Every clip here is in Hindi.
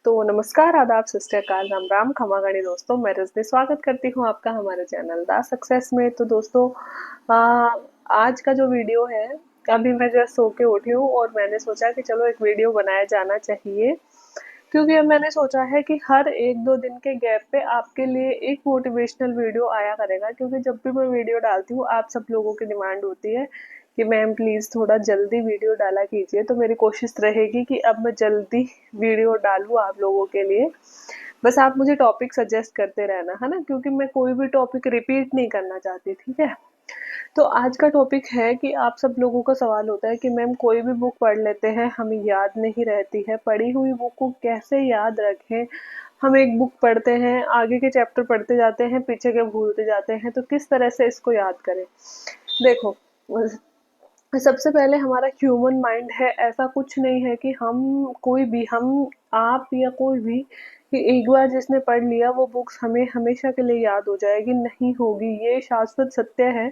तो नमस्कार, आदाब, सत श्री अकाल, राम राम, खमा गणी दोस्तों। मैं रजनी स्वागत करती हूँ आपका हमारे चैनल द सक्सेस में। तो दोस्तों, आज का जो वीडियो है, अभी मैं जस्ट सो के उठी हूँ और मैंने सोचा कि चलो एक वीडियो बनाया जाना चाहिए, क्योंकि अब मैंने सोचा है कि हर एक दो दिन के गैप पे आपके लिए एक मोटिवेशनल वीडियो आया करेगा। क्योंकि जब भी मैं वीडियो डालती हूँ, आप सब लोगों की डिमांड होती है कि मैम प्लीज़ थोड़ा जल्दी वीडियो डाला कीजिए। तो मेरी कोशिश रहेगी कि अब मैं जल्दी वीडियो डालूँ आप लोगों के लिए। बस आप मुझे टॉपिक सजेस्ट करते रहना, है ना, क्योंकि मैं कोई भी टॉपिक रिपीट नहीं करना चाहती, ठीक है। तो आज का टॉपिक है कि आप सब लोगों का सवाल होता है कि मैम कोई भी बुक पढ़ लेते हैं, हमें याद नहीं रहती है, पढ़ी हुई बुक को कैसे याद रखें। हम एक बुक पढ़ते हैं, आगे के चैप्टर पढ़ते जाते हैं, पीछे के भूलते जाते हैं, तो किस तरह से इसको याद करें। देखो, सबसे पहले हमारा ह्यूमन माइंड है, ऐसा कुछ नहीं है कि हम कोई भी, हम आप या कोई भी, कि एक बार जिसने पढ़ लिया वो बुक्स हमें हमेशा के लिए याद हो जाएगी, नहीं होगी। ये शाश्वत सत्य है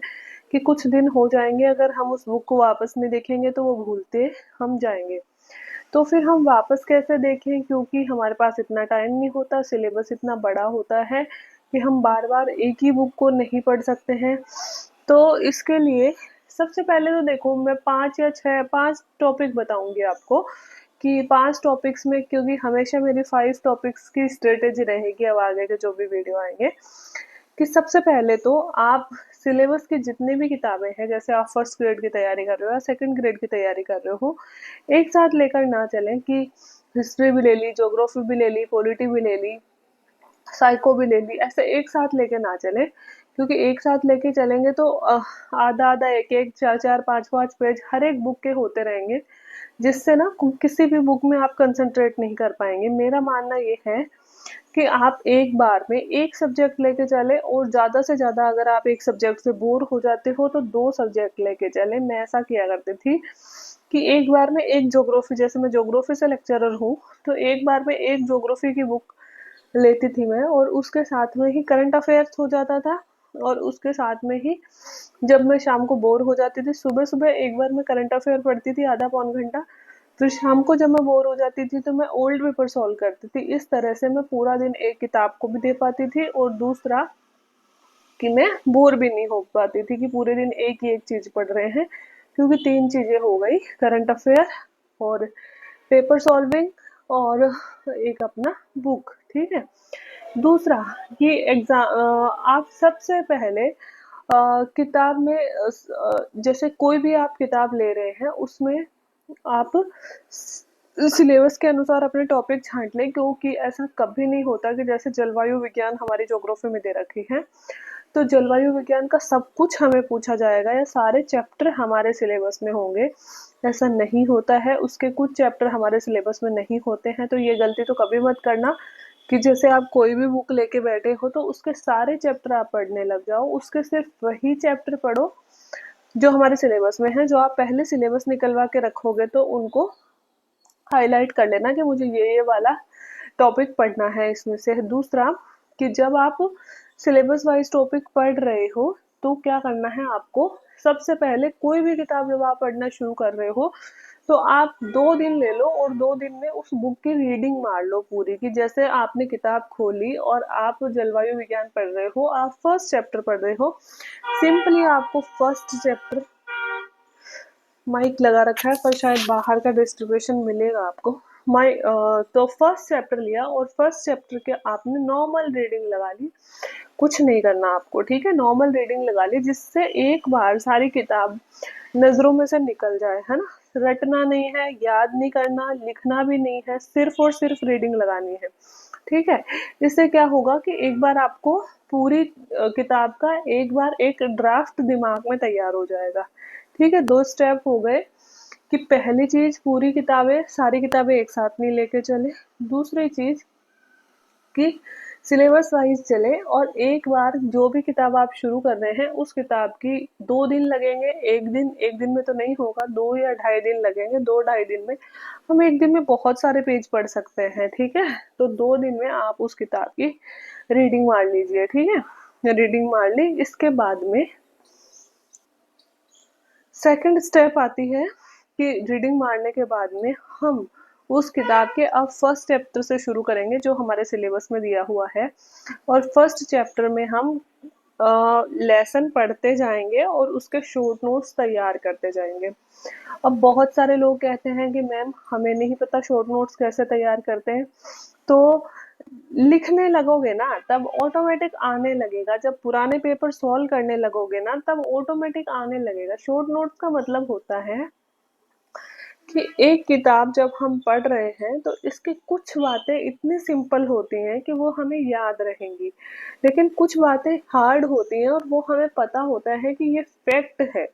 कि कुछ दिन हो जाएंगे, अगर हम उस बुक को वापस नहीं देखेंगे तो वो भूलते हम जाएंगे। तो फिर हम वापस कैसे देखें, क्योंकि हमारे पास इतना टाइम नहीं होता, सिलेबस इतना बड़ा होता है कि हम बार बार एक ही बुक को नहीं पढ़ सकते हैं। तो इसके लिए सबसे पहले तो देखो, मैं 5 टॉपिक बताऊंगी आपको कि 5 टॉपिक्स में, क्योंकि हमेशा मेरी 5 टॉपिक्स की स्ट्रेटेजी रहेगी अब आगे के जो भी वीडियो आएंगे, कि सबसे पहले तो आप सिलेबस की जितनी भी किताबें हैं, जैसे आप फर्स्ट ग्रेड की तैयारी कर रहे हो या सेकंड ग्रेड की तैयारी कर रहे हो, एक साथ लेकर ना चलें कि हिस्ट्री भी ले ली, ज्योग्राफी भी ले ली, पॉलिटी भी ले ली, साइको भी ले ली, ऐसे एक साथ लेके ना चलें। क्योंकि एक साथ लेके चलेंगे तो आधा आधा, एक एक, चार चार, पांच पांच पेज हर एक बुक के होते रहेंगे, जिससे ना किसी भी बुक में आप कंसंट्रेट नहीं कर पाएंगे। मेरा मानना ये है कि आप एक बार में एक सब्जेक्ट लेके चले, और ज्यादा से ज्यादा अगर आप एक सब्जेक्ट से बोर हो जाते हो तो 2 सब्जेक्ट लेके चले। मैं ऐसा किया करती थी कि एक बार में एक ज्योग्राफी, जैसे मैं ज्योग्राफी से लेक्चरर हूँ, तो एक बार में एक ज्योग्राफी की बुक लेती थी मैं, और उसके साथ में ही करंट अफेयर्स हो जाता था। और उसके साथ में ही जब मैं शाम को बोर हो जाती थी, सुबह सुबह एक बार मैं करंट अफेयर पढ़ती थी आधा पौन घंटा, फिर शाम को जब मैं बोर हो जाती थी तो मैं ओल्ड पेपर सॉल्व करती थी। इस तरह से मैं पूरा दिन एक किताब को भी दे पाती थी, और दूसरा कि मैं बोर भी नहीं हो पाती थी कि पूरे दिन एक ही एक चीज पढ़ रहे हैं। क्योंकि 3 चीजें हो गई, करंट अफेयर और पेपर सॉल्विंग और एक अपना बुक, ठीक है। दूसरा, ये एग्जाम, आप सबसे पहले किताब में जैसे कोई भी आप किताब ले रहे हैं, उसमें आप सिलेबस के अनुसार अपने टॉपिक छांट लें। क्योंकि ऐसा कभी नहीं होता कि जैसे जलवायु विज्ञान हमारी ज्योग्राफी में दे रखी है, तो जलवायु विज्ञान का सब कुछ हमें पूछा जाएगा या सारे चैप्टर हमारे सिलेबस में होंगे। ऐसा नहीं होता है, उसके कुछ चैप्टर हमारे सिलेबस में नहीं होते हैं। तो ये गलती तो कभी मत करना कि जैसे आप कोई भी बुक लेके बैठे हो तो उसके सारे चैप्टर आप पढ़ने लग जाओ। उसके सिर्फ वही चैप्टर पढ़ो जो हमारे सिलेबस में है। जो आप पहले सिलेबस निकलवा के रखोगे तो उनको हाईलाइट कर लेना कि मुझे ये वाला टॉपिक पढ़ना है इसमें से। दूसरा, कि जब आप सिलेबस वाइज टॉपिक पढ़ रहे हो तो क्या करना है आपको, सबसे पहले कोई भी किताब जब आप पढ़ना शुरू कर रहे हो तो आप 2 दिन ले लो, और 2 दिन में उस बुक की रीडिंग मार लो पूरी की। जैसे आपने किताब खोली और आप जलवायु विज्ञान पढ़ रहे हो, आप फर्स्ट चैप्टर पढ़ रहे हो, सिंपली आपको फर्स्ट चैप्टर, माइक लगा रखा है पर शायद बाहर का डिस्ट्रीब्यूशन मिलेगा आपको। तो फर्स्ट चैप्टर लिया और फर्स्ट चैप्टर के आपने नॉर्मल रीडिंग लगा ली, कुछ नहीं करना आपको, ठीक है। नॉर्मल रीडिंग लगा ली, जिससे एक बार सारी किताब नजरों में से निकल जाए, है ना। रटना नहीं है, याद नहीं करना, लिखना भी नहीं है, सिर्फ और सिर्फ रीडिंग लगानी है, ठीक है। इससे क्या होगा कि एक बार आपको पूरी किताब का एक बार एक ड्राफ्ट दिमाग में तैयार हो जाएगा, ठीक है। 2 स्टेप हो गए कि पहली चीज, पूरी किताबें, सारी किताबें एक साथ नहीं लेके चले। दूसरी चीज कि सिलेबस वाइज चले, और एक बार जो भी किताब आप शुरू कर रहे हैं उस किताब की 2 दिन लगेंगे, एक दिन में तो नहीं होगा, 2 या ढाई दिन लगेंगे। 2 ढाई दिन में हम एक दिन में बहुत सारे पेज पढ़ सकते हैं, ठीक है। तो 2 दिन में आप उस किताब की रीडिंग मार लीजिए, ठीक है। रीडिंग मार ली, इसके बाद में सेकंड स्टेप आती है कि रीडिंग मारने के बाद में हम उस किताब के अब फर्स्ट चैप्टर से शुरू करेंगे जो हमारे सिलेबस में दिया हुआ है। और फर्स्ट चैप्टर में हम लेसन पढ़ते जाएंगे और उसके शॉर्ट नोट्स तैयार करते जाएंगे। अब बहुत सारे लोग कहते हैं कि मैम हमें नहीं पता शॉर्ट नोट्स कैसे तैयार करते हैं। तो लिखने लगोगे ना तब ऑटोमेटिक आने लगेगा, जब पुराने पेपर सॉल्व करने लगोगे ना तब ऑटोमेटिक आने लगेगा। शॉर्ट नोट्स का मतलब होता है कि एक किताब जब हम पढ़ रहे हैं तो इसकी कुछ बातें इतनी सिंपल होती हैं कि वो हमें याद रहेंगी, लेकिन कुछ बातें हार्ड होती हैं और वो हमें पता होता है कि ये फैक्ट है।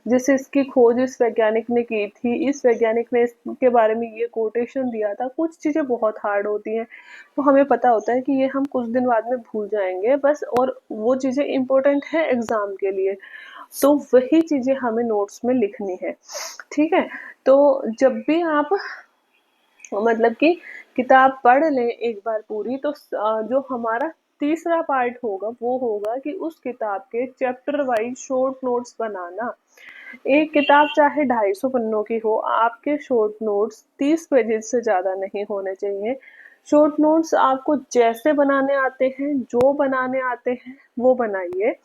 जैसे इसकी खोज इस वैज्ञानिक ने की थी, इस वैज्ञानिक ने इसके बारे में ये कोटेशन दिया था। कुछ चीज़ें बहुत हार्ड होती हैं तो हमें पता होता है कि ये हम कुछ दिन बाद में भूल जाएंगे बस, और वो चीज़ें इम्पोर्टेंट है एग्ज़ाम के लिए। तो वही चीज़ें हमें नोट्स में लिखनी है, ठीक है। तो जब भी आप मतलब कि किताब पढ़ लें एक बार पूरी तो जो हमारा तीसरा पार्ट होगा वो होगा कि उस किताब के चैप्टर वाइज शॉर्ट नोट्स बनाना। एक किताब चाहे 250 पन्नों की हो, आपके शॉर्ट नोट्स 30 पेजेस से ज़्यादा नहीं होने चाहिए। शॉर्ट नोट्स आपको जैसे बनाने आते हैं, जो बनाने आते हैं वो बनाइए।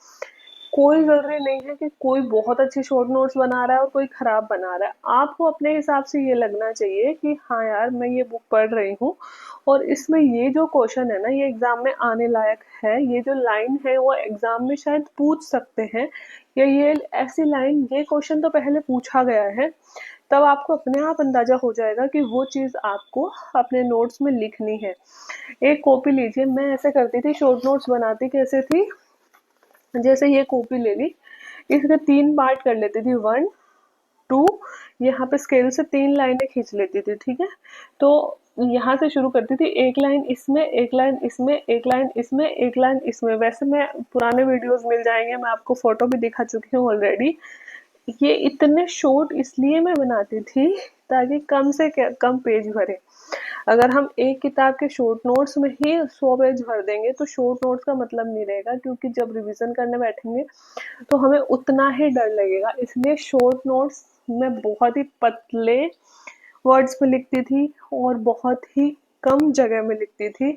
कोई ज़रूरी नहीं है कि कोई बहुत अच्छे शॉर्ट नोट्स बना रहा है और कोई खराब बना रहा है। आपको अपने हिसाब से ये लगना चाहिए कि हाँ यार मैं ये बुक पढ़ रही हूँ और इसमें ये जो क्वेश्चन है ना ये एग्ज़ाम में आने लायक है, ये जो लाइन है वो एग्ज़ाम में शायद पूछ सकते हैं, या ये ऐसी लाइन ये क्वेश्चन तो पहले पूछा गया है। तब आपको अपने आप अंदाज़ा हो जाएगा कि वो चीज़ आपको अपने नोट्स में लिखनी है। एक कॉपी लीजिए, मैं ऐसे करती थी शॉर्ट नोट्स बनाती कैसे थी, जैसे ये कॉपी ले ली, इसके 3 पार्ट कर लेती थी, 1, 2, यहाँ पे स्केल से 3 लाइनें खींच लेती थी, ठीक है। तो यहाँ से शुरू करती थी, एक लाइन इसमें, एक लाइन इसमें, एक लाइन इसमें, एक लाइन इसमें। वैसे मैं पुराने वीडियोस मिल जाएंगे, मैं आपको फोटो भी दिखा चुकी हूँ ऑलरेडी। ये इतने शॉर्ट इसलिए मैं बनाती थी ताकि कम से कम पेज भरे। अगर हम एक किताब के शॉर्ट नोट्स में ही 100 पेज भर देंगे तो शॉर्ट नोट्स का मतलब नहीं रहेगा, क्योंकि जब रिवीजन करने बैठेंगे तो हमें उतना ही डर लगेगा। इसलिए शॉर्ट नोट्स मैं बहुत ही पतले वर्ड्स में लिखती थी और बहुत ही कम जगह में लिखती थी,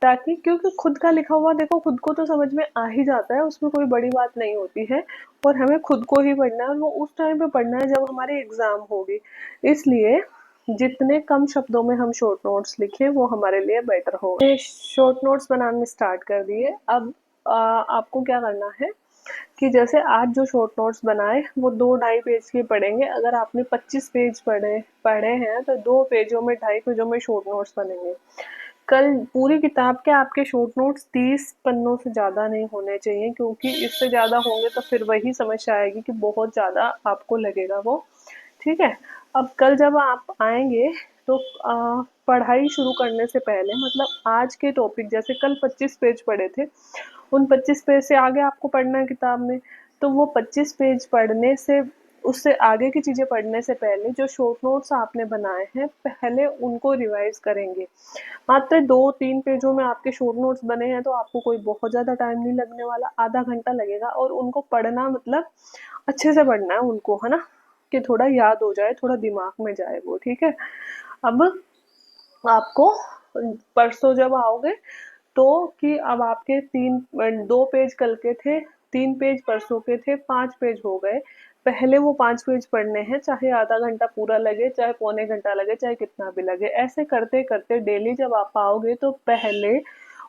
ताकि क्योंकि खुद का लिखा हुआ देखो खुद को तो समझ में आ ही जाता है, उसमें कोई बड़ी बात नहीं होती है। और हमें खुद को ही पढ़ना है और वो उस टाइम पे पढ़ना है जब हमारी एग्ज़ाम होगी। इसलिए जितने कम शब्दों में हम शॉर्ट नोट्स लिखें वो हमारे लिए बेटर होगा। शॉर्ट नोट्स बनाने स्टार्ट कर दिए। अब आपको क्या करना है कि जैसे आज जो शॉर्ट नोट्स बनाए वो 2-2.5 पेज के पढ़ेंगे। अगर आपने 25 पेज पढ़े पढ़े हैं तो 2 पेजों में 2.5 पेजों में शॉर्ट नोट्स बनेंगे। कल पूरी किताब के आपके शॉर्ट नोट्स 30 पन्नों से ज़्यादा नहीं होने चाहिए, क्योंकि इससे ज़्यादा होंगे तो फिर वही समस्या आएगी कि बहुत ज़्यादा आपको लगेगा वो, ठीक है। अब कल जब आप आएंगे तो पढ़ाई शुरू करने से पहले, मतलब आज के टॉपिक जैसे कल 25 पेज पढ़े थे, उन 25 पेज से आगे आपको पढ़ना है किताब में, तो वो 25 पेज पढ़ने से उससे आगे की चीज़ें पढ़ने से पहले जो शॉर्ट नोट्स आपने बनाए हैं पहले उनको रिवाइज करेंगे। मात्र 2-3 पेजों में आपके शॉर्ट नोट्स बने हैं तो आपको कोई बहुत ज़्यादा टाइम नहीं लगने वाला, आधा घंटा लगेगा। और उनको पढ़ना मतलब अच्छे से पढ़ना है उनको, है ना, कि थोड़ा याद हो जाए, थोड़ा दिमाग में जाए वो, ठीक है। अब आपको परसों जब आओगे तो कि अब आपके 2 पेज कल के थे, 3 पेज परसों के थे, 5 पेज हो गए। पहले वो 5 पेज पढ़ने हैं, चाहे आधा घंटा पूरा लगे, चाहे पौने घंटा लगे, चाहे कितना भी लगे। ऐसे करते करते डेली जब आप आओगे तो पहले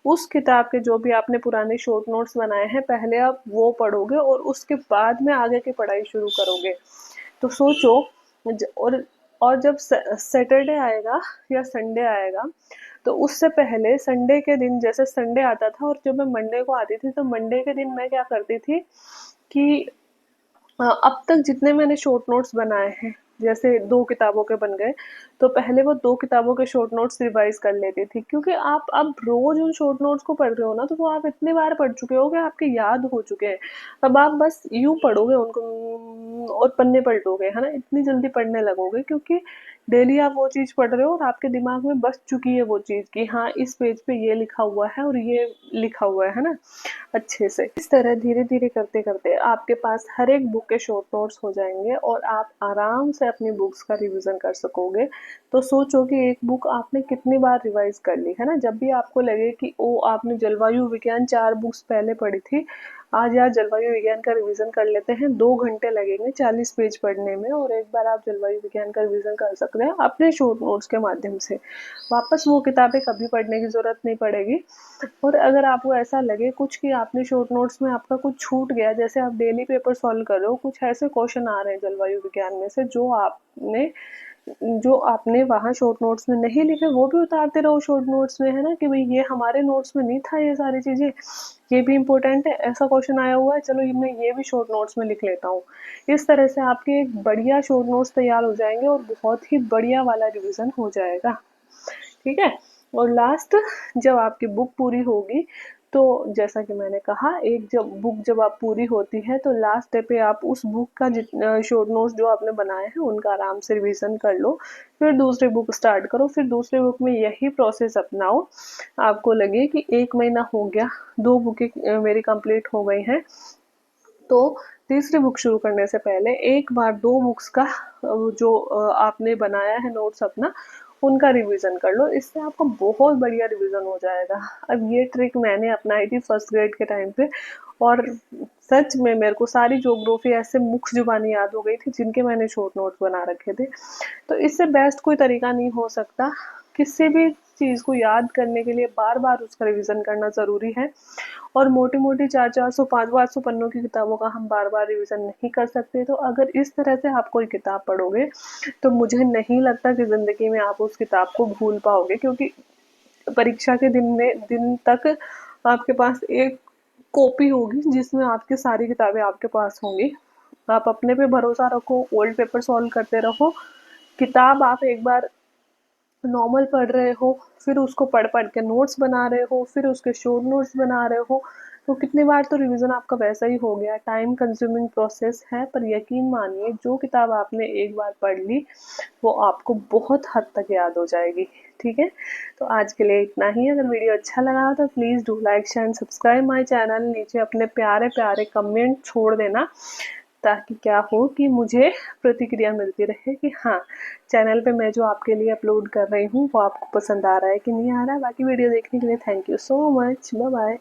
उस किताब के जो भी आपने पुराने शॉर्ट नोट्स बनाए हैं पहले आप वो पढ़ोगे और उसके बाद में आगे की पढ़ाई शुरू करोगे। तो सोचो, और जब सैटरडे आएगा या संडे आएगा तो उससे पहले संडे के दिन, जैसे संडे आता था और जब मैं मंडे को आती थी तो मंडे के दिन मैं क्या करती थी कि अब तक जितने मैंने शॉर्ट नोट्स बनाए हैं, जैसे 2 किताबों के बन गए, तो पहले वो 2 किताबों के शॉर्ट नोट्स रिवाइज कर लेती थी, क्योंकि आप अब रोज उन शॉर्ट नोट्स को पढ़ रहे हो ना तो वो आप इतनी बार पढ़ चुके हो कि आपके याद हो चुके हैं। अब आप बस यूं पढ़ोगे उनको और पन्ने पलटोगे, है ना, इतनी जल्दी पढ़ने लगोगे, क्योंकि डेली आप वो चीज़ पढ़ रहे हो और आपके दिमाग में बस चुकी है वो चीज़ कि हाँ इस पेज पे ये लिखा हुआ है और ये लिखा हुआ है ना अच्छे से। इस तरह धीरे धीरे करते करते आपके पास हर एक बुक के शॉर्ट नोट्स हो जाएंगे और आप आराम से अपनी बुक्स का रिवीजन कर सकोगे। तो सोचो कि एक बुक आपने कितनी बार रिवाइज कर ली है ना। जब भी आपको लगे कि ओ आपने जलवायु विज्ञान 4 बुक्स पहले पढ़ी थी, आज यार जलवायु विज्ञान का रिवीजन कर लेते हैं, 2 घंटे लगेंगे 40 पेज पढ़ने में और एक बार आप जलवायु विज्ञान का रिवीजन कर सकते हैं अपने शॉर्ट नोट्स के माध्यम से। वापस वो किताबें कभी पढ़ने की ज़रूरत नहीं पड़ेगी। और अगर आपको ऐसा लगे कुछ कि आपने शॉर्ट नोट्स में आपका कुछ छूट गया, जैसे आप डेली पेपर सॉल्व कर रहे हो, कुछ ऐसे क्वेश्चन आ रहे हैं जलवायु विज्ञान में से जो आपने वहाँ शॉर्ट नोट्स में नहीं लिखे, वो भी उतारते रहो शॉर्ट नोट्स में, है ना, कि भाई ये हमारे नोट्स में नहीं था, ये सारी चीज़ें, ये भी इम्पोर्टेंट है, ऐसा क्वेश्चन आया हुआ है, चलो ये मैं ये भी शॉर्ट नोट्स में लिख लेता हूँ। इस तरह से आपके एक बढ़िया शॉर्ट नोट्स तैयार हो जाएंगे और बहुत ही बढ़िया वाला रिवीजन हो जाएगा। ठीक है। और लास्ट, जब आपकी बुक पूरी होगी तो जैसा कि मैंने कहा, जब आप पूरी होती है तो लास्ट डे पे आप उस बुक का शॉर्ट नोट्स जो आपने बनाए हैं उनका आराम से रिवीजन कर लो, फिर दूसरी बुक स्टार्ट करो, फिर दूसरी बुक में यही प्रोसेस अपनाओ। आपको लगे कि 1 महीना हो गया, 2 बुकें मेरी कंप्लीट हो गई हैं, तो तीसरी बुक शुरू करने से पहले एक बार 2 बुक्स का जो आपने बनाया है नोट्स अपना, उनका रिवीजन कर लो। इससे आपका बहुत बढ़िया रिवीजन हो जाएगा। अब ये ट्रिक मैंने अपनाई थी फर्स्ट ग्रेड के टाइम पे और सच में मेरे को सारी ज्योग्राफी ऐसे मुख्य जुबानी याद हो गई थी जिनके मैंने शॉर्ट नोट्स बना रखे थे। तो इससे बेस्ट कोई तरीका नहीं हो सकता। किसी भी चीज़ को याद करने के लिए बार बार उसका रिवीजन करना ज़रूरी है। और मोटी मोटी 400-400 500-500 पन्नों की किताबों का हम बार बार रिवीजन नहीं कर सकते। तो अगर इस तरह से आप कोई किताब पढ़ोगे तो मुझे नहीं लगता कि ज़िंदगी में आप उस किताब को भूल पाओगे, क्योंकि परीक्षा के दिन तक आपके पास एक कॉपी होगी जिसमें आपकी सारी किताबें आपके पास होंगी। आप अपने पे भरोसा रखो, ओल्ड पेपर सॉल्व करते रहो। किताब आप एक बार नॉर्मल पढ़ रहे हो, फिर उसको पढ़ पढ़ के नोट्स बना रहे हो, फिर उसके शॉर्ट नोट्स बना रहे हो, तो कितनी बार तो रिवीजन आपका वैसा ही हो गया। टाइम कंज्यूमिंग प्रोसेस है, पर यकीन मानिए जो किताब आपने एक बार पढ़ ली वो आपको बहुत हद तक याद हो जाएगी। ठीक है, तो आज के लिए इतना ही। अगर वीडियो अच्छा लगा तो please do like share and subscribe my channel. नीचे अपने प्यारे प्यारे कमेंट छोड़ देना, ताकि क्या हो कि मुझे प्रतिक्रिया मिलती रहे कि हाँ, चैनल पे मैं जो आपके लिए अपलोड कर रही हूँ वो आपको पसंद आ रहा है कि नहीं आ रहा है। बाकी वीडियो देखने के लिए thank you so much. Bye bye.